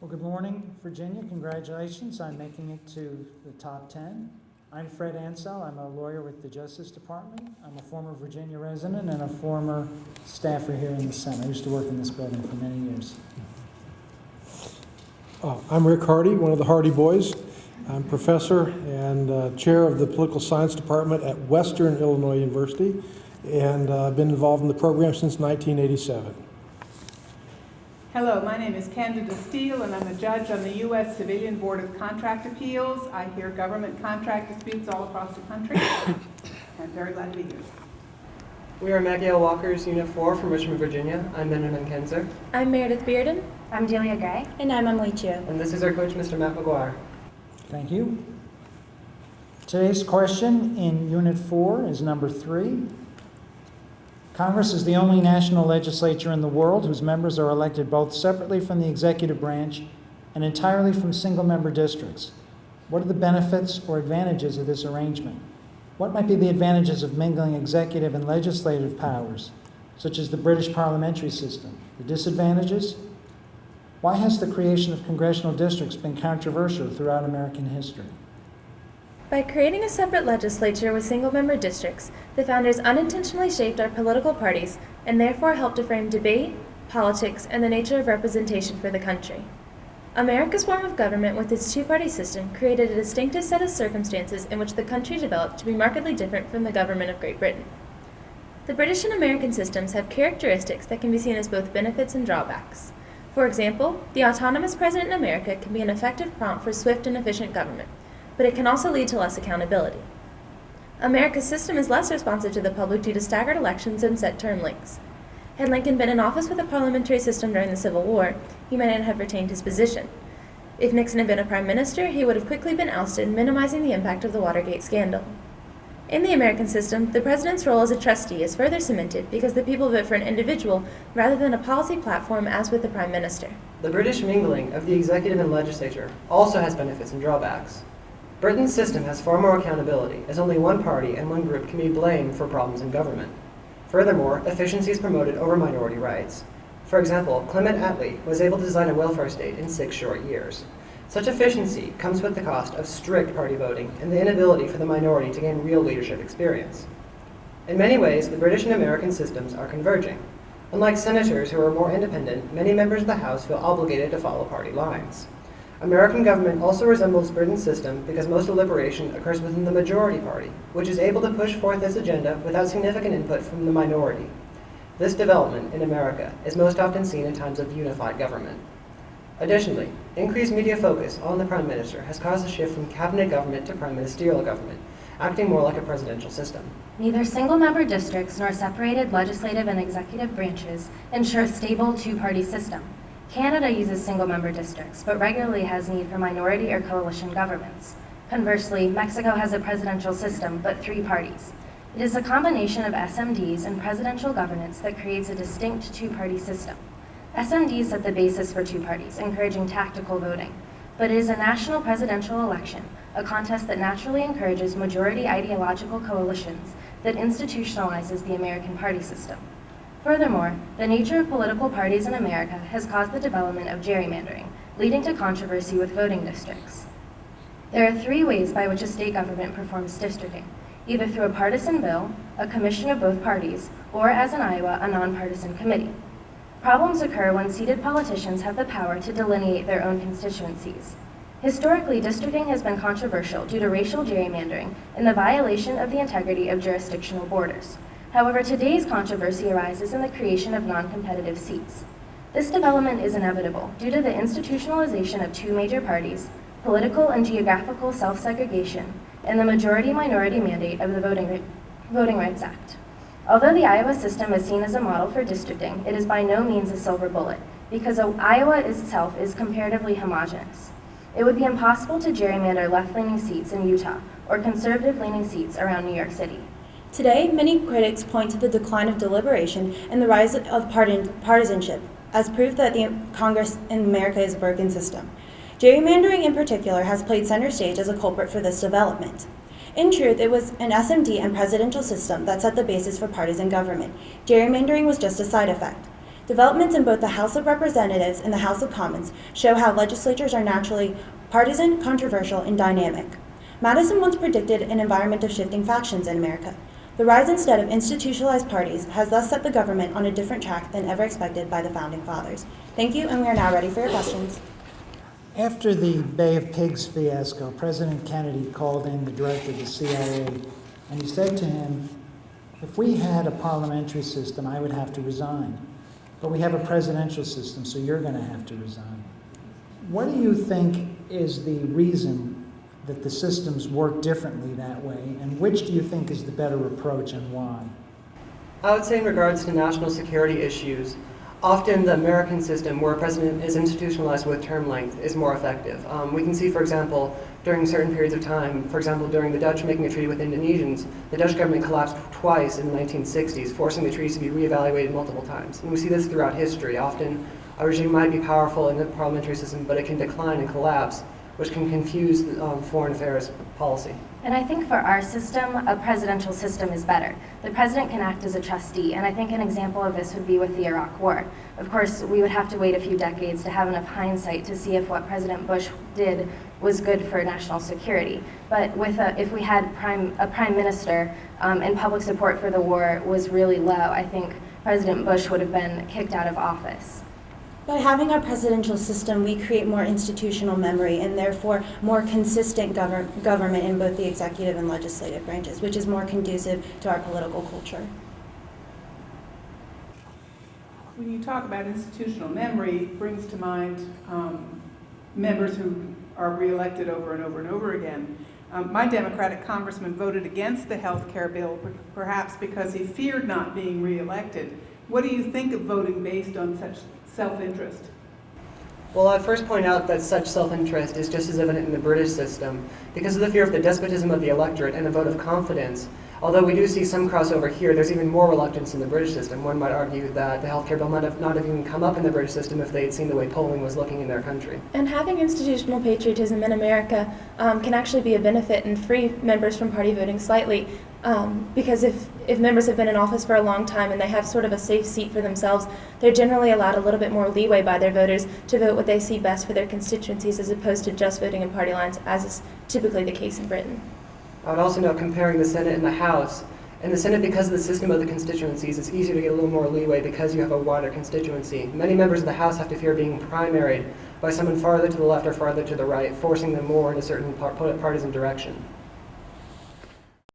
Well, good morning, Virginia. Congratulations on making it to the top 10. I'm Fred Ansell. I'm a lawyer with the Justice Department. I'm a former Virginia resident and a former staffer here in the Senate. I used to work in this building for many years. I'm Rick Hardy, one of the Hardy Boys. I'm professor and chair of the Political Science Department at Western Illinois University, and I've been involved in the program since 1987. Hello, my name is Candida Steele, and I'm a judge on the U.S. Civilian Board of Contract Appeals. I hear government contract disputes all across the country. I'm very glad to be here. We are Maggie L. Walker's Unit 4 from Richmond, Virginia. I'm Benjamin Kenzer. I'm Meredith Bearden. I'm Delia Gray. And I'm Emily Chu. And this is our coach, Mr. Matt McGuire. Thank you. Today's question in Unit 4 is number 3. Congress is the only national legislature in the world whose members are elected both separately from the executive branch and entirely from single-member districts. What are the benefits or advantages of this arrangement? What might be the advantages of mingling executive and legislative powers, such as the British parliamentary system? The disadvantages? Why has the creation of congressional districts been controversial throughout American history? By creating a separate legislature with single-member districts, the founders unintentionally shaped our political parties and therefore helped to frame debate, politics, and the nature of representation for the country. America's form of government with its two-party system created a distinctive set of circumstances in which the country developed to be markedly different from the government of Great Britain. The British and American systems have characteristics that can be seen as both benefits and drawbacks. For example, the autonomous president in America can be an effective prompt for swift and efficient government, but it can also lead to less accountability. America's system is less responsive to the public due to staggered elections and set term lengths. Had Lincoln been in office with a parliamentary system during the Civil War, he might not have retained his position. If Nixon had been a prime minister, he would have quickly been ousted, minimizing the impact of the Watergate scandal. In the American system, the president's role as a trustee is further cemented because the people vote for an individual rather than a policy platform as with the prime minister. The British mingling of the executive and legislature also has benefits and drawbacks. Britain's system has far more accountability, as only one party and one group can be blamed for problems in government. Furthermore, efficiency is promoted over minority rights. For example, Clement Attlee was able to design a welfare state in 6 short years. Such efficiency comes with the cost of strict party voting and the inability for the minority to gain real leadership experience. In many ways, the British and American systems are converging. Unlike senators who are more independent, many members of the House feel obligated to follow party lines. American government also resembles Britain's system because most deliberation occurs within the majority party, which is able to push forth its agenda without significant input from the minority. This development in America is most often seen in times of unified government. Additionally, increased media focus on the Prime Minister has caused a shift from cabinet government to prime ministerial government, acting more like a presidential system. Neither single-member districts nor separated legislative and executive branches ensure a stable two-party system. Canada uses single-member districts, but regularly has need for minority or coalition governments. Conversely, Mexico has a presidential system, but 3 parties. It is a combination of SMDs and presidential governance that creates a distinct two-party system. SMDs set the basis for 2 parties, encouraging tactical voting. But it is a national presidential election, a contest that naturally encourages majority ideological coalitions that institutionalizes the American party system. Furthermore, the nature of political parties in America has caused the development of gerrymandering, leading to controversy with voting districts. There are 3 ways by which a state government performs districting, either through a partisan bill, a commission of both parties, or, as in Iowa, a nonpartisan committee. Problems occur when seated politicians have the power to delineate their own constituencies. Historically, districting has been controversial due to racial gerrymandering and the violation of the integrity of jurisdictional borders. However, today's controversy arises in the creation of non-competitive seats. This development is inevitable due to the institutionalization of 2 major parties, political and geographical self-segregation, and the majority-minority mandate of the Voting Rights Act. Although the Iowa system is seen as a model for districting, it is by no means a silver bullet, because Iowa itself is comparatively homogeneous. It would be impossible to gerrymander left-leaning seats in Utah or conservative-leaning seats around New York City. Today, many critics point to the decline of deliberation and the rise of partisanship as proof that the Congress in America is a broken system. Gerrymandering in particular has played center stage as a culprit for this development. In truth, it was an SMD and presidential system that set the basis for partisan government. Gerrymandering was just a side effect. Developments in both the House of Representatives and the House of Commons show how legislatures are naturally partisan, controversial, and dynamic. Madison once predicted an environment of shifting factions in America. The rise instead of institutionalized parties has thus set the government on a different track than ever expected by the Founding Fathers. Thank you, and we are now ready for your questions. After the Bay of Pigs fiasco, President Kennedy called in the director of the CIA, and he said to him, if we had a parliamentary system, I would have to resign. But we have a presidential system, so you're going to have to resign. What do you think is the reason that the systems work differently that way, and which do you think is the better approach and why? I would say in regards to national security issues, often the American system, where a president is institutionalized with term length, is more effective. We can see, for example, during certain periods of time, for example, during the Dutch making a treaty with Indonesians, the Dutch government collapsed twice in the 1960s, forcing the treaties to be reevaluated multiple times. And we see this throughout history. Often, a regime might be powerful in the parliamentary system, but it can decline and collapse, which can confuse foreign affairs policy. And I think for our system, a presidential system is better. The president can act as a trustee, and I think an example of this would be with the Iraq War. Of course, we would have to wait a few decades to have enough hindsight to see if what President Bush did was good for national security. But if we had a prime minister and public support for the war was really low, I think President Bush would have been kicked out of office. By having our presidential system, we create more institutional memory and therefore more consistent government in both the executive and legislative branches, which is more conducive to our political culture. When you talk about institutional memory, it brings to mind members who are reelected over and over and over again. My Democratic congressman voted against the health care bill, perhaps because he feared not being reelected. What do you think of voting based on such self-interest? Well, I'd first point out that such self-interest is just as evident in the British system. Because of the fear of the despotism of the electorate and a vote of confidence, although we do see some crossover here, there's even more reluctance in the British system. One might argue that the healthcare bill might have not have even come up in the British system if they had seen the way polling was looking in their country. And having institutional patriotism in America can actually be a benefit and free members from party voting slightly. Because if members have been in office for a long time and they have sort of a safe seat for themselves, they're generally allowed a little bit more leeway by their voters to vote what they see best for their constituencies as opposed to just voting in party lines, as is typically the case in Britain. I would also note comparing the Senate and the House. In the Senate, because of the system of the constituencies, it's easier to get a little more leeway because you have a wider constituency. Many members of the House have to fear being primaried by someone farther to the left or farther to the right, forcing them more in a certain partisan direction.